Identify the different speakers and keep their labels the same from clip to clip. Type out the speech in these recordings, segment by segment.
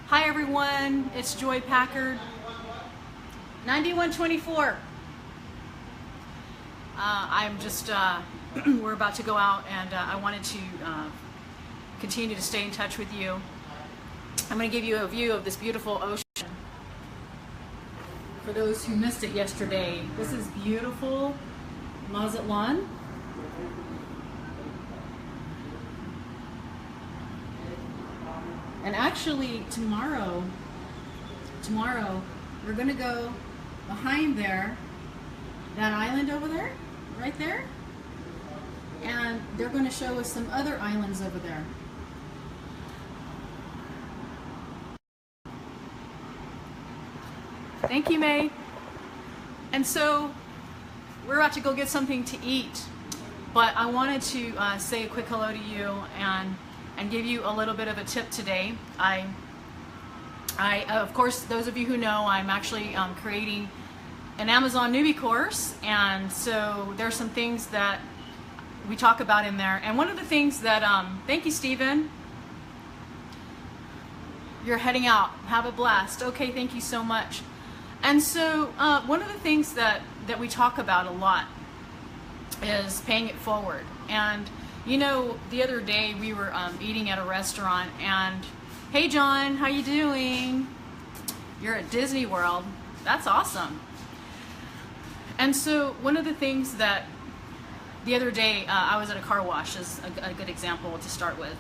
Speaker 1: Hi everyone, it's Joy Packard, 9124. I'm just, we're about to go out and I wanted to continue to stay in touch with you. I'm going to give you a view of this beautiful ocean. For those who missed it yesterday, this is beautiful Mazatlan. And actually tomorrow we're gonna go behind there, that island over there, right there, and they're gonna show us some other islands over there. Thank you, May. And so we're about to go get something to eat, but I wanted to say a quick hello to you and give you a little bit of a tip today. I of course, those of you who know, I'm actually creating an Amazon newbie course, and so there's some things that we talk about in there. And one of the things that, thank you, Stephen. You're heading out. Have a blast. Okay, thank you so much. And so one of the things that we talk about a lot is paying it forward. And you know, the other day we were eating at a restaurant, and hey John, how you doing? You're at Disney World. That's awesome. And so one of the things that the other day I was at a car wash is a good example to start with,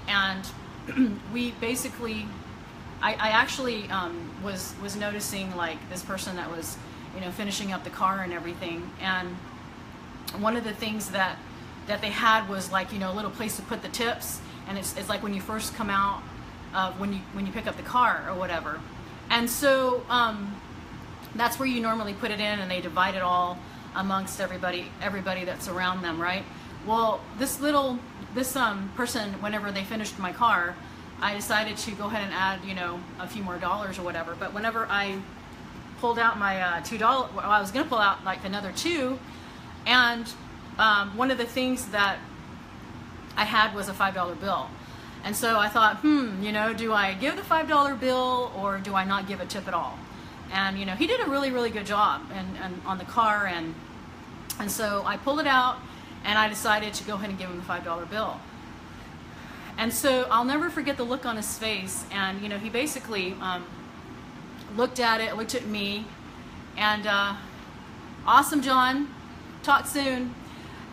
Speaker 1: and we basically I actually was noticing like this person that was, you know, finishing up the car and everything, and one of the things that they had was like, you know, a little place to put the tips, and it's like when you first come out when you pick up the car or whatever. And so that's where you normally put it in, and they divide it all amongst everybody that's around them, right? Well, this person, whenever they finished my car, I decided to go ahead and add, you know, a few more dollars or whatever. But whenever I pulled out my $2, well, I was gonna pull out like another $2, and one of the things that I had was a $5 bill. And so I thought, you know, do I give the $5 bill or do I not give a tip at all? And, you know, he did a really, really good job and on the car. And so I pulled it out and I decided to go ahead and give him the $5 bill. And so I'll never forget the look on his face. And, you know, he basically looked at me, and awesome, John, talk soon.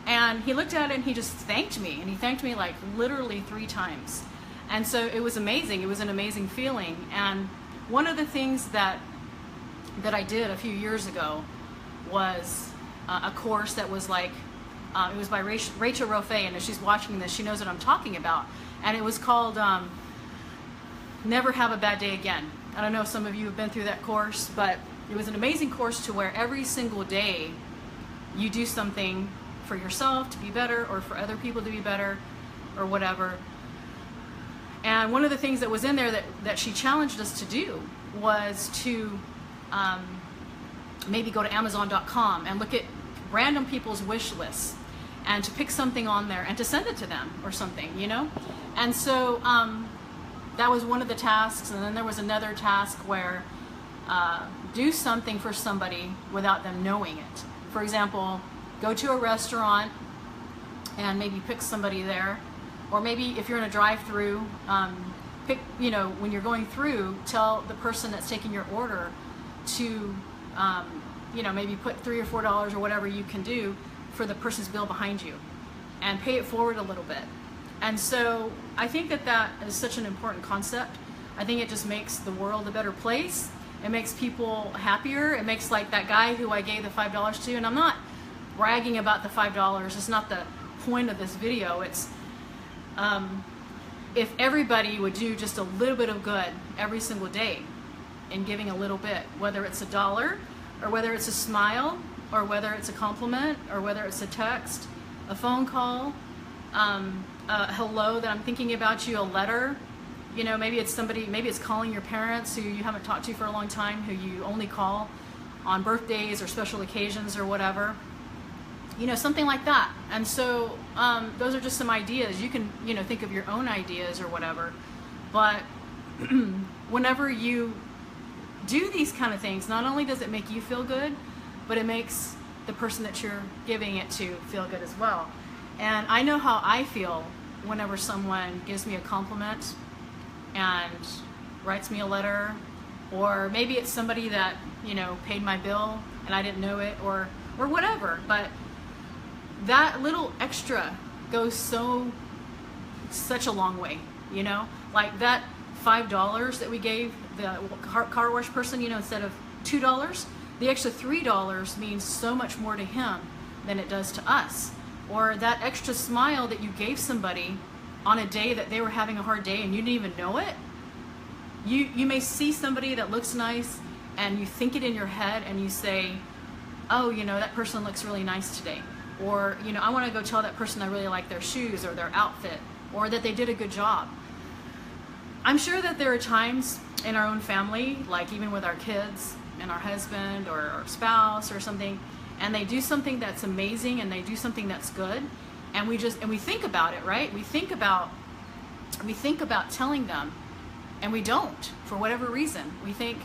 Speaker 1: And he looked at it and he just thanked me, and he thanked me like literally 3 times. And so it was amazing. It was an amazing feeling. And one of the things that I did a few years ago was a course that was like, it was by Rachel Rofe, and if she's watching this, she knows what I'm talking about. And it was called Never Have a Bad Day Again. I don't know if some of you have been through that course, but it was an amazing course to where every single day you do something for yourself to be better, or for other people to be better, or whatever. And one of the things that was in there that she challenged us to do was to maybe go to Amazon.com and look at random people's wish lists, and to pick something on there and to send it to them or something, you know? And so that was one of the tasks. And then there was another task where do something for somebody without them knowing it. For example, go to a restaurant and maybe pick somebody there, or maybe if you're in a drive-through, pick, you know, when you're going through, tell the person that's taking your order to, you know, maybe put $3 or $4 or whatever you can do for the person's bill behind you, and pay it forward a little bit. And so I think that is such an important concept. I think it just makes the world a better place. It makes people happier. It makes, like that guy who I gave the $5 to, and I'm not bragging about the $5. It's not the point of this video. It's if everybody would do just a little bit of good every single day in giving a little bit, whether it's $1 or whether it's a smile or whether it's a compliment or whether it's a text, a phone call, a hello that I'm thinking about you, a letter, you know, maybe it's somebody, maybe it's calling your parents who you haven't talked to for a long time, who you only call on birthdays or special occasions or whatever. You know, something like that. And so those are just some ideas. You can, you know, think of your own ideas or whatever. But whenever you do these kind of things, not only does it make you feel good, but it makes the person that you're giving it to feel good as well. And I know how I feel whenever someone gives me a compliment and writes me a letter, or maybe it's somebody that, you know, paid my bill and I didn't know it, or whatever. But that little extra goes such a long way, you know? Like that $5 that we gave the car wash person, you know, instead of $2, the extra $3 means so much more to him than it does to us. Or that extra smile that you gave somebody on a day that they were having a hard day and you didn't even know it. You may see somebody that looks nice and you think it in your head and you say, oh, you know, that person looks really nice today. Or, you know, I want to go tell that person I really like their shoes or their outfit, or that they did a good job. I'm sure that there are times in our own family, like even with our kids and our husband or our spouse or something, and they do something that's amazing and they do something that's good, and we think about it, right? We think about telling them, and we don't, for whatever reason. We think,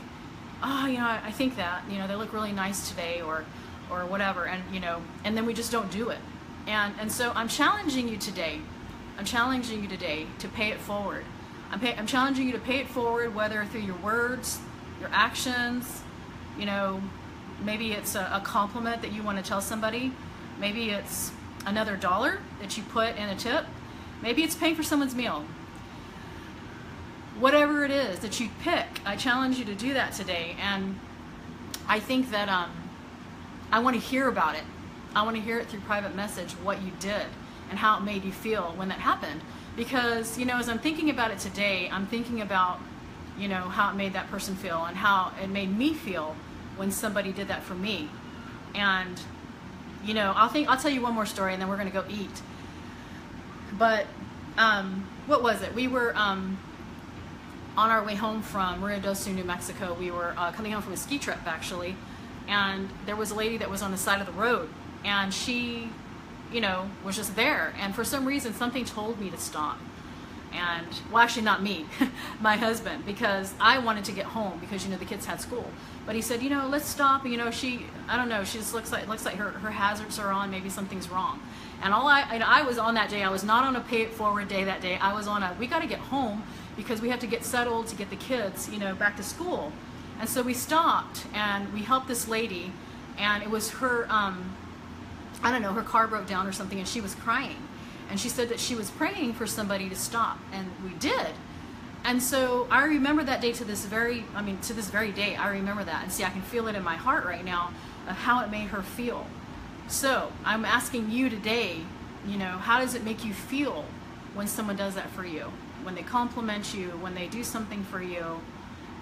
Speaker 1: oh, you know, I think that, you know, they look really nice today, or whatever, and, you know, and then we just don't do it. And so I'm challenging you today. I'm challenging you today to pay it forward. I'm challenging you to pay it forward, whether through your words, your actions, you know, maybe it's a compliment that you want to tell somebody. Maybe it's another $1 that you put in a tip. Maybe it's paying for someone's meal. Whatever it is that you pick, I challenge you to do that today. And I think that I want to hear about it. I want to hear it through private message, what you did and how it made you feel when that happened. Because, you know, as I'm thinking about it today, I'm thinking about, you know, how it made that person feel and how it made me feel when somebody did that for me. And, you know, I'll tell you one more story and then we're going to go eat. But what was it? We were on our way home from Ruidoso, New Mexico. We were coming home from a ski trip, actually, and there was a lady that was on the side of the road, and she, you know, was just there, and for some reason something told me to stop. And, well, actually not me, my husband, because I wanted to get home because, you know, the kids had school. But he said, you know, let's stop. You know, I don't know, she just looks like her hazards are on, maybe something's wrong. And I was on that day, I was not on a pay it forward day that day. I was on we got to get home because we have to get settled to get the kids, you know, back to school. And so we stopped and we helped this lady, and it was her, I don't know, her car broke down or something, and she was crying. And she said that she was praying for somebody to stop, and we did. And so I remember that day to this very day, I remember that. And see, I can feel it in my heart right now of how it made her feel. So I'm asking you today, you know, how does it make you feel when someone does that for you? When they compliment you, when they do something for you,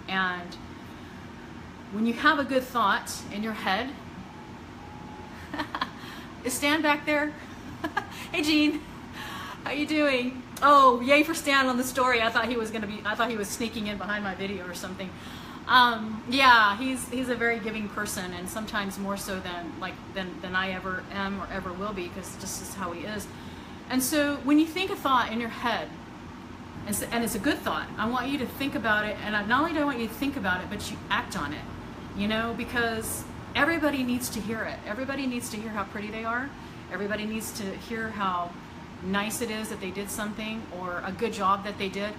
Speaker 1: and when you have a good thought in your head. Is Stan back there? Hey, Gene. How you doing? Oh, yay for Stan on the story. I thought he was sneaking in behind my video or something. Yeah, he's a very giving person, and sometimes more so than I ever am or ever will be, because just is how he is. And so when you think a thought in your head, and it's a good thought, I want you to think about it, and not only do I want you to think about it, but you act on it, you know, because everybody needs to hear it. Everybody needs to hear how pretty they are. Everybody needs to hear how nice it is that they did something, or a good job that they did.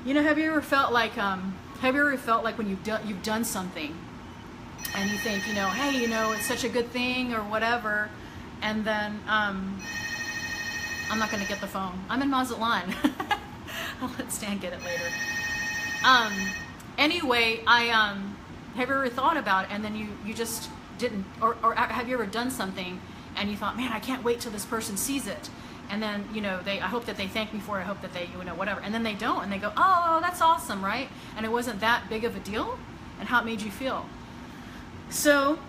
Speaker 1: You know, have you ever felt like when you've done something and you think, you know, hey, you know, it's such a good thing or whatever, and then I'm not going to get the phone. I'm in Mazatlan. I'll let Stan get it later. Anyway, have you ever thought about it and then you just didn't, or have you ever done something and you thought, man, I can't wait till this person sees it, and then, you know, I hope that they thank me for it, I hope that they, you know, whatever, and then they don't, and they go, oh, that's awesome, right? And it wasn't that big of a deal, and how it made you feel. So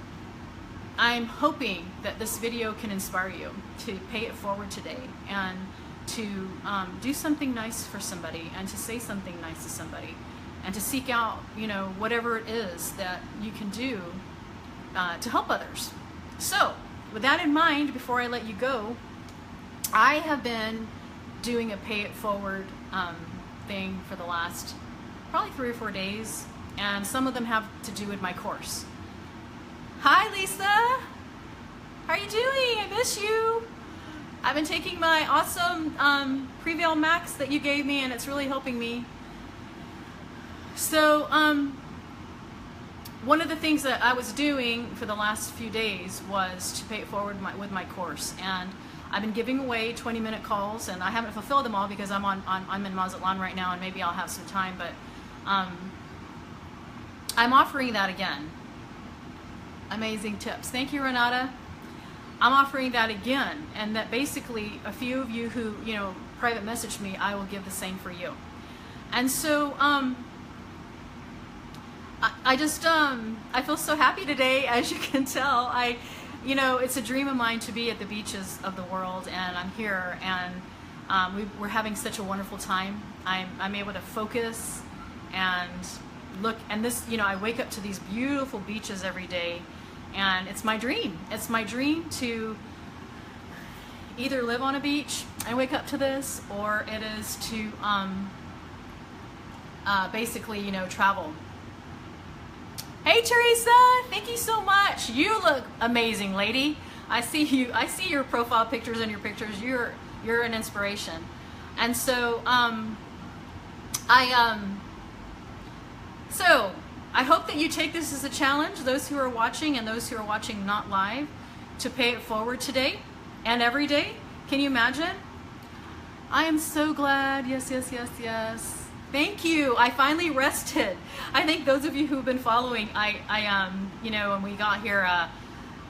Speaker 1: I'm hoping that this video can inspire you to pay it forward today, and to do something nice for somebody, and to say something nice to somebody, and to seek out, you know, whatever it is that you can do to help others. So with that in mind, before I let you go, I have been doing a pay it forward thing for the last probably 3 or 4 days, and some of them have to do with my course. Hi, Lisa. How are you doing? I miss you. I've been taking my awesome Prevail Max that you gave me, and it's really helping me. So one of the things that I was doing for the last few days was to pay it forward with my course, and I've been giving away 20-minute calls, and I haven't fulfilled them all because I'm in Mazatlan right now, and maybe I'll have some time, but I'm offering that again. Amazing tips. Thank you, Renata. I'm offering that again, and that basically a few of you who, you know, private message me, I will give the same for you. And so I just I feel so happy today, as you can tell. You know, it's a dream of mine to be at the beaches of the world, and I'm here, and we're having such a wonderful time. I'm able to focus and look, and this, you know, I wake up to these beautiful beaches every day, and it's my dream. It's my dream to either live on a beach and wake up to this, or it is to basically, you know, travel. Hey, Teresa, thank you so much. You look amazing, lady. I see you. I see your profile pictures and your pictures. You're an inspiration. And so so I hope that you take this as a challenge, those who are watching and those who are watching not live, to pay it forward today and every day. Can you imagine? I am so glad. Yes, yes, yes, yes. Thank you. I finally rested. I think those of you who've been following, you know, when we got here,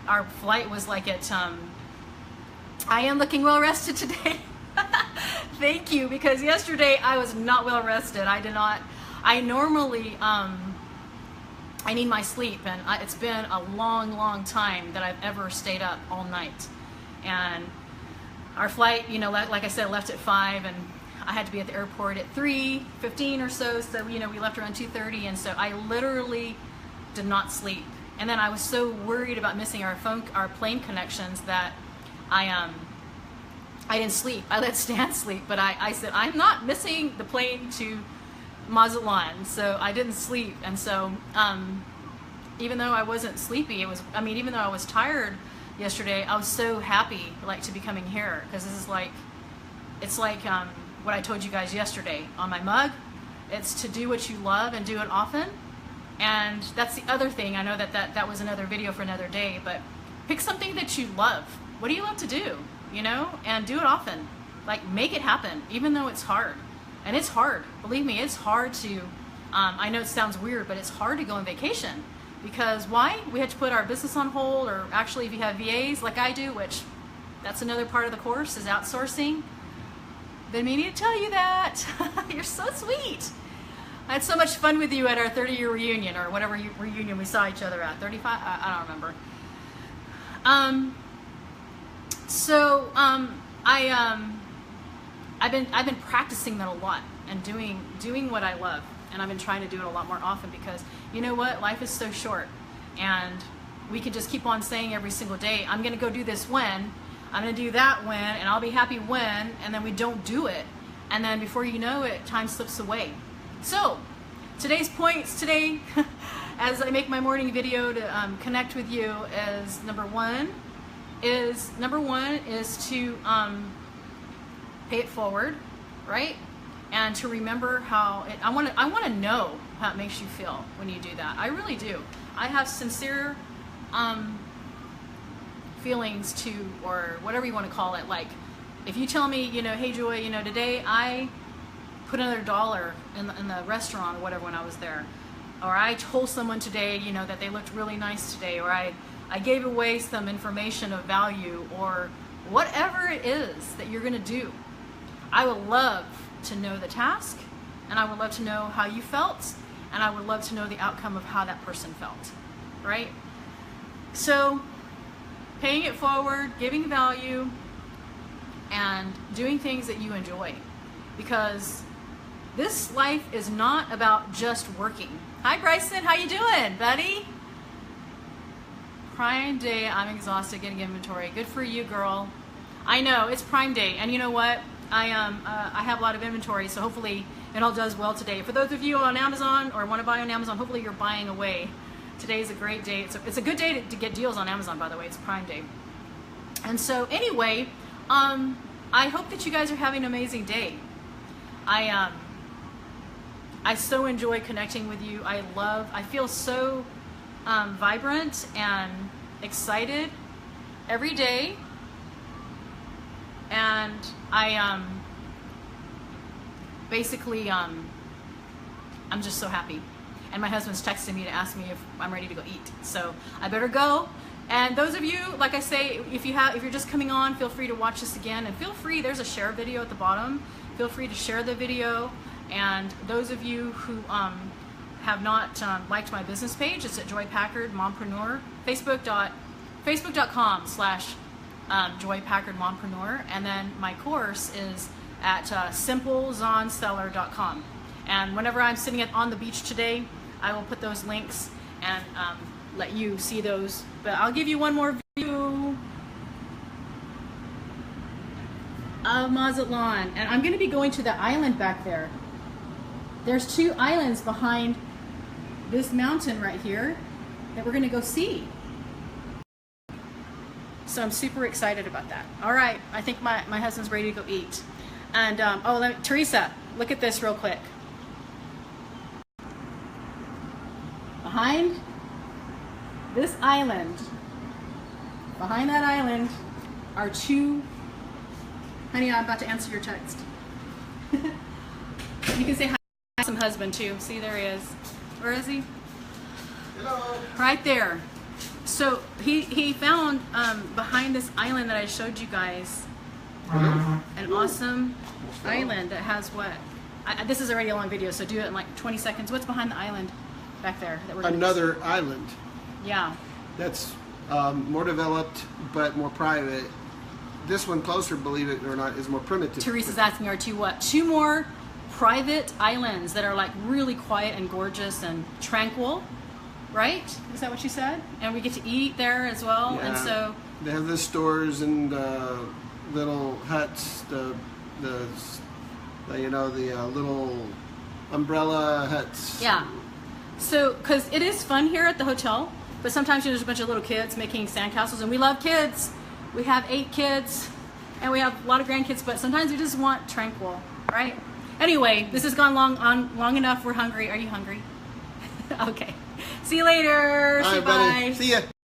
Speaker 1: our flight was like at, I am looking well rested today. Thank you, because yesterday I was not well rested. I normally, I need my sleep, and it's been a long, long time that I've ever stayed up all night. And our flight, you know, like I said, left at 5, and I had to be at the airport at 3:15 or so, so, you know, we left around 2:30, and so I literally did not sleep. And then I was so worried about missing our plane connections that I didn't sleep. I let Stan sleep, but I said, I'm not missing the plane to Mazatlan, so I didn't sleep. And so even though I wasn't sleepy, even though I was tired yesterday, I was so happy, like, to be coming here, because this is like, it's like what I told you guys yesterday on my mug. It's to do what you love and do it often. And that's the other thing. I know that was another video for another day, but pick something that you love. What do you love to do, you know? And do it often. Like, make it happen, even though it's hard. And it's hard. Believe me, it's hard to, I know it sounds weird, but it's hard to go on vacation. Because why? We had to put our business on hold, or actually if you have VAs like I do, which that's another part of the course, is outsourcing. Didn't mean to tell you that. You're so sweet. I had so much fun with you at our 30-year reunion, or whatever reunion we saw each other at. 35? I don't remember. I've been practicing that a lot, and doing what I love, and I've been trying to do it a lot more often, because you know what? Life is so short, and we can just keep on saying every single day, I'm going to go do this when, I'm going to do that when, and I'll be happy when, and then we don't do it, and then before you know it, time slips away. So today's points today, as I make my morning video to connect with you, is number one is to pay it forward, right? And to remember how I want to know how it makes you feel when you do that. I really do. I have sincere feelings to, or whatever you want to call it. Like, if you tell me, you know, hey Joy, you know, today I put another $1 in the restaurant or whatever when I was there, or I told someone today, you know, that they looked really nice today, or I gave away some information of value, or whatever it is that you're going to do, I would love to know the task, and I would love to know how you felt, and I would love to know the outcome of how that person felt, right? So paying it forward, giving value, and doing things that you enjoy, because this life is not about just working. Hi Bryson, how you doing, buddy? Prime day, I'm exhausted getting inventory. Good for you, girl. I know, it's Prime Day, and you know what? I have a lot of inventory, so hopefully it all does well today. For those of you on Amazon or want to buy on Amazon, hopefully you're buying away. Today is a great day. It's a good day to get deals on Amazon, by the way. It's Prime Day. And so anyway, I hope that you guys are having an amazing day. I so enjoy connecting with you. I feel so vibrant and excited every day. And I basically I'm just so happy. And my husband's texting me to ask me if I'm ready to go eat. So I better go. And those of you, like I say, if you're just coming on, feel free to watch this again. And feel free, there's a share video at the bottom. Feel free to share the video. And those of you who have not liked my business page, it's at Joy Packard Mompreneur, facebook.com/Joy Packard Mompreneur. And then my course is at simplezonseller.com. And whenever I'm sitting on the beach today, I will put those links and let you see those. But I'll give you one more view of Mazatlan. And I'm going to be going to the island back there. There's 2 islands behind this mountain right here that we're going to go see. So I'm super excited about that. All right, I think my husband's ready to go eat. And Teresa, look at this real quick. Behind this island, behind that island are 2, honey, I'm about to answer your text. You can say hi to some husband too. See, there he is. Where is he?
Speaker 2: Hello.
Speaker 1: Right there. So he found behind this island that I showed you guys an awesome island that has what? This is already a long video, so do it in like 20 seconds. What's behind the island back there? That we're
Speaker 2: Another island.
Speaker 1: Yeah.
Speaker 2: That's more developed but more private. This one closer, believe it or not, is more primitive.
Speaker 1: Teresa's asking, are 2 what? 2 more private islands that are like really quiet and gorgeous and tranquil, right? Is that what you said? And we get to eat there as well.
Speaker 2: Yeah.
Speaker 1: And so
Speaker 2: they have the stores and little huts, the little umbrella huts.
Speaker 1: yeah. So, because it is fun here at the hotel, but sometimes there's a bunch of little kids making sandcastles, and we love kids. We have 8 kids, and we have a lot of grandkids, but sometimes we just want tranquil, right? Anyway, this has gone long enough. We're hungry. Are you hungry? Okay. See you later.
Speaker 2: All right,
Speaker 1: Say bye.
Speaker 2: buddy. See ya.